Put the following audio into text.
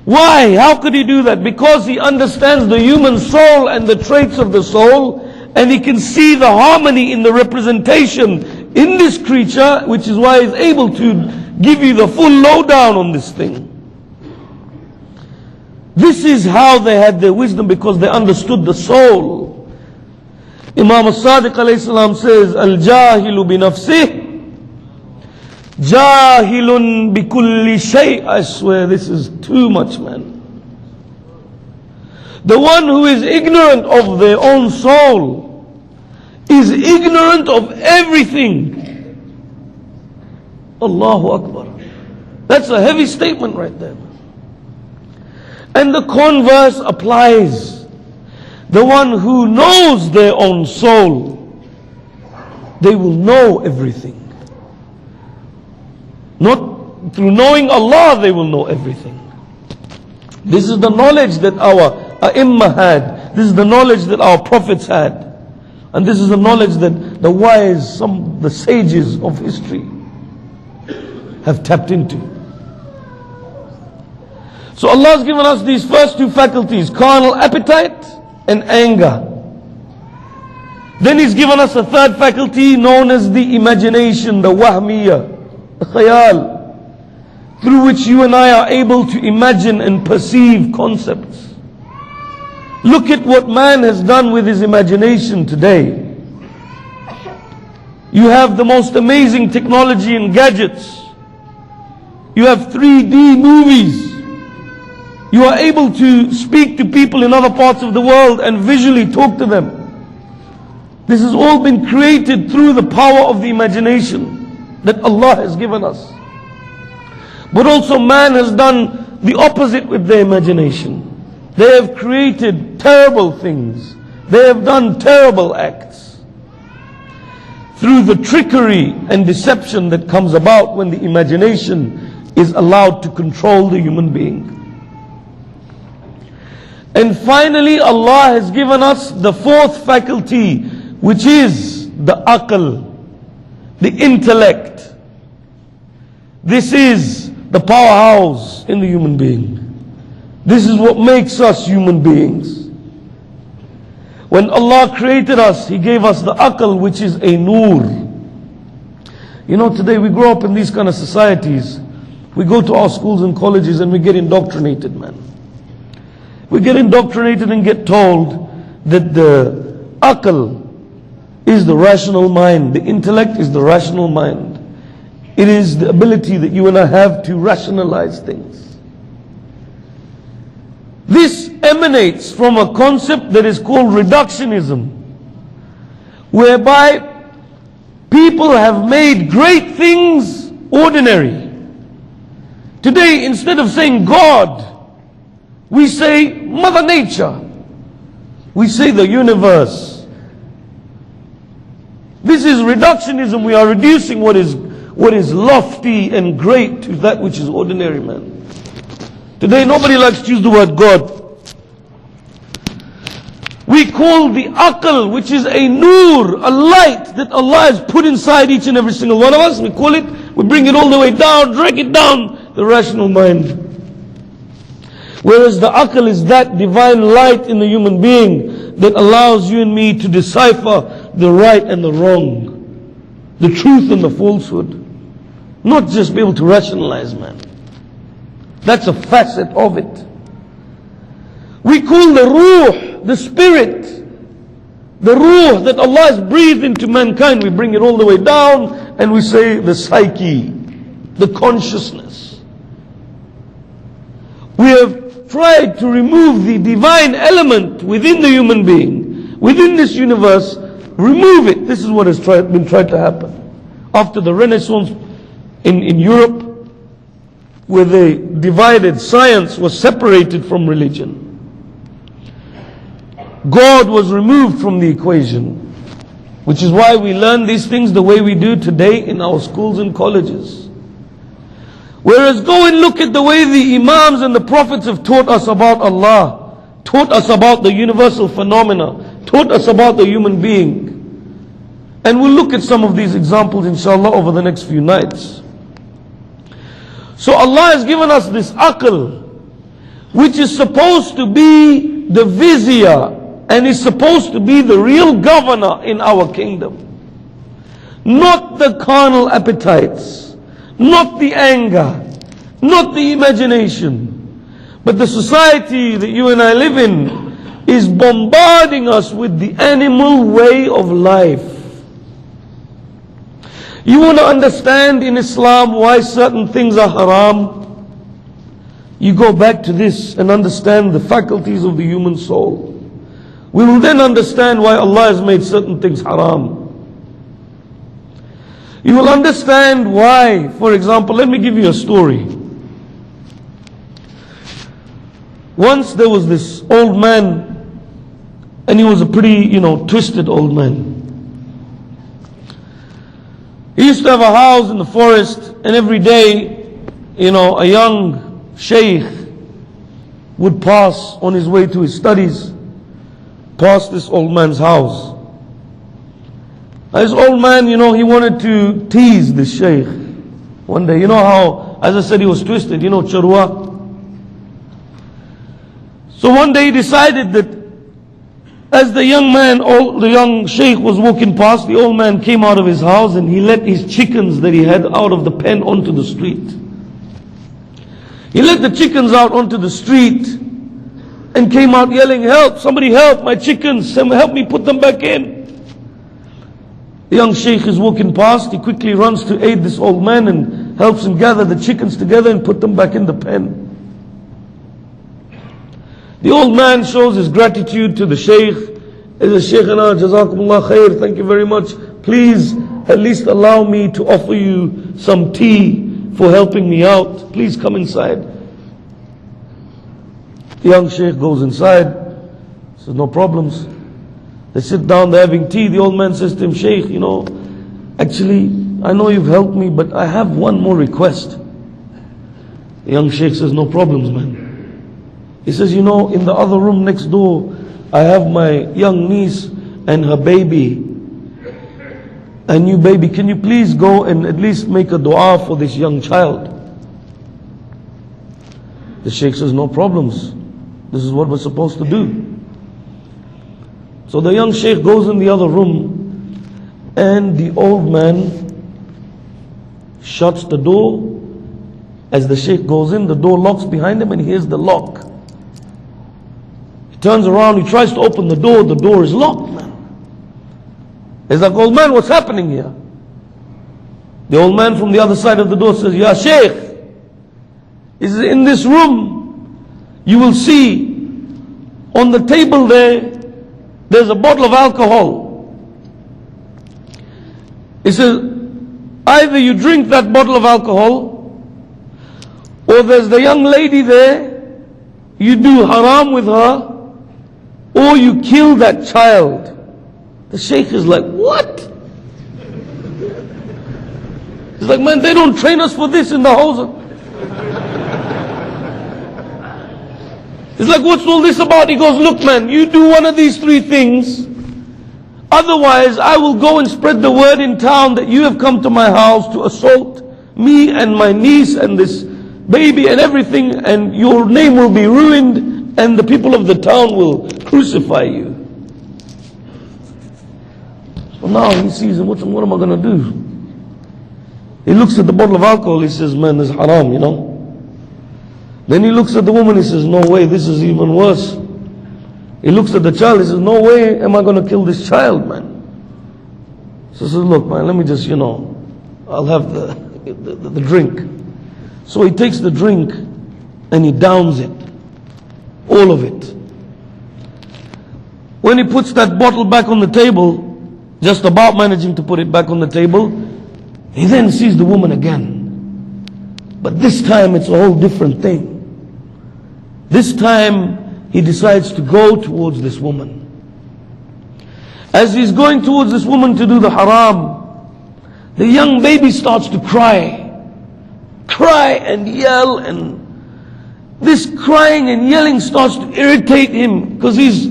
Why? How could he do that? Because he understands the human soul and the traits of the soul, and he can see the harmony in the representation in this creature, which is why he's able to give you the full lowdown on this thing. This is how they had their wisdom, because they understood the soul. Imam as-Sadiq alayhi salam says, Al-Jahilu bi nafsih, Jahilun bi kulli shay. I swear this is too much, man. The one who is ignorant of their own soul is ignorant of everything. Allahu Akbar. That's a heavy statement right there. And the converse applies. The one who knows their own soul, they will know everything. Not through knowing Allah they will know everything. This is the knowledge that our A'imma had. This is the knowledge that our prophets had. And this is the knowledge that the wise, the sages of history have tapped into. So Allah has given us these first two faculties, carnal appetite and anger. Then He's given us a third faculty known as the imagination, the wahmiya, the khayal, through which you and I are able to imagine and perceive concepts. Look at what man has done with his imagination today. You have the most amazing technology and gadgets. You have 3D movies. You are able to speak to people in other parts of the world and visually talk to them. This has all been created through the power of the imagination that Allah has given us. But also man has done the opposite with their imagination. They have created terrible things. They have done terrible acts. Through the trickery and deception that comes about when the imagination is allowed to control the human being. And finally, Allah has given us the fourth faculty, which is the aql, the intellect. This is the powerhouse in the human being. This is what makes us human beings. When Allah created us, He gave us the aql, which is a nur. You know, today we grow up in these kind of societies. We go to our schools and colleges and we get indoctrinated, man. We get indoctrinated and get told that the aql is the rational mind. The intellect is the rational mind. It is the ability that you and I have to rationalize things. This emanates from a concept that is called reductionism, whereby people have made great things ordinary. Today, instead of saying God, we say Mother Nature. We say the universe. This is reductionism. We are reducing what is lofty and great to that which is ordinary, man. Today nobody likes to use the word God. We call the aql, which is a nur, a light that Allah has put inside each and every single one of us. We call it, we bring it all the way down, drag it down, the rational mind. Whereas the aql is that divine light in the human being that allows you and me to decipher the right and the wrong, the truth and the falsehood. Not just be able to rationalize, man. That's a facet of it. We call the ruh, the spirit, the ruh that Allah has breathed into mankind. We bring it all the way down and we say the psyche, the consciousness. We have tried to remove the divine element within the human being, within this universe. Remove it. This is what has been tried to happen. After the Renaissance in Europe, where they divided, science was separated from religion. God was removed from the equation, which is why we learn these things the way we do today in our schools and colleges. Whereas go and look at the way the Imams and the Prophets have taught us about Allah, taught us about the universal phenomena, taught us about the human being. And we'll look at some of these examples inshallah over the next few nights. So Allah has given us this aql, which is supposed to be the vizier and is supposed to be the real governor in our kingdom. Not the carnal appetites, not the anger, not the imagination. But the society that you and I live in is bombarding us with the animal way of life. You want to understand in Islam why certain things are haram? You go back to this and understand the faculties of the human soul. We will then understand why Allah has made certain things haram. You will understand why. For example, let me give you a story. Once there was this old man, and he was a pretty, twisted old man. He used to have a house in the forest, and every day, a young sheikh would pass on his way to his studies, past this old man's house. This old man, he wanted to tease this sheikh. One day, how, as I said, he was twisted, charwa. So one day he decided that as the young sheikh was walking past, the old man came out of his house and he let his chickens that he had out of the pen onto the street. He let the chickens out onto the street and came out yelling, "Help, somebody help, my chickens, help me put them back in." The young sheikh is walking past, he quickly runs to aid this old man and helps him gather the chickens together and put them back in the pen. The old man shows his gratitude to the sheikh. He says, "Shaykhana, jazakumullah khair, thank you very much. Please, at least allow me to offer you some tea for helping me out. Please come inside." The young sheikh goes inside, says, "No problems." They sit down, they're having tea. The old man says to him, "Sheikh, actually, I know you've helped me, but I have one more request." The young sheikh says, "No problems, man." He says, "In the other room next door, I have my young niece and her baby, a new baby. Can you please go and at least make a dua for this young child?" The sheikh says, "No problems. This is what we're supposed to do." So the young sheikh goes in the other room, and the old man shuts the door. As the sheikh goes in, the door locks behind him and he hears the lock. He turns around, he tries to open the door is locked, man. He's like, "Old man, what's happening here?" The old man from the other side of the door says, "Ya sheikh," he says, "in this room, you will see on the table there's a bottle of alcohol." He says, "Either you drink that bottle of alcohol, or there's the young lady there, you do haram with her, or you kill that child." The sheikh is like, "What?" He's like, "Man, they don't train us for this in the house." He's like, "What's all this about?" He goes, "Look, man, you do one of these three things. Otherwise, I will go and spread the word in town that you have come to my house to assault me and my niece and this baby and everything, and your name will be ruined and the people of the town will crucify you." So now he sees, what am I going to do? He looks at the bottle of alcohol, he says, "Man, this is haram, Then he looks at the woman, he says, "No way, this is even worse." He looks at the child, he says, "No way am I going to kill this child, man." So he says, "Look, man, let me just, I'll have the drink." So he takes the drink and he downs it. All of it. When he puts that bottle back on the table, just about managing to put it back on the table, he then sees the woman again. But this time it's a whole different thing. This time he decides to go towards this woman. As he's going towards this woman to do the haram, the young baby starts to cry and yell, and this crying and yelling starts to irritate him because he's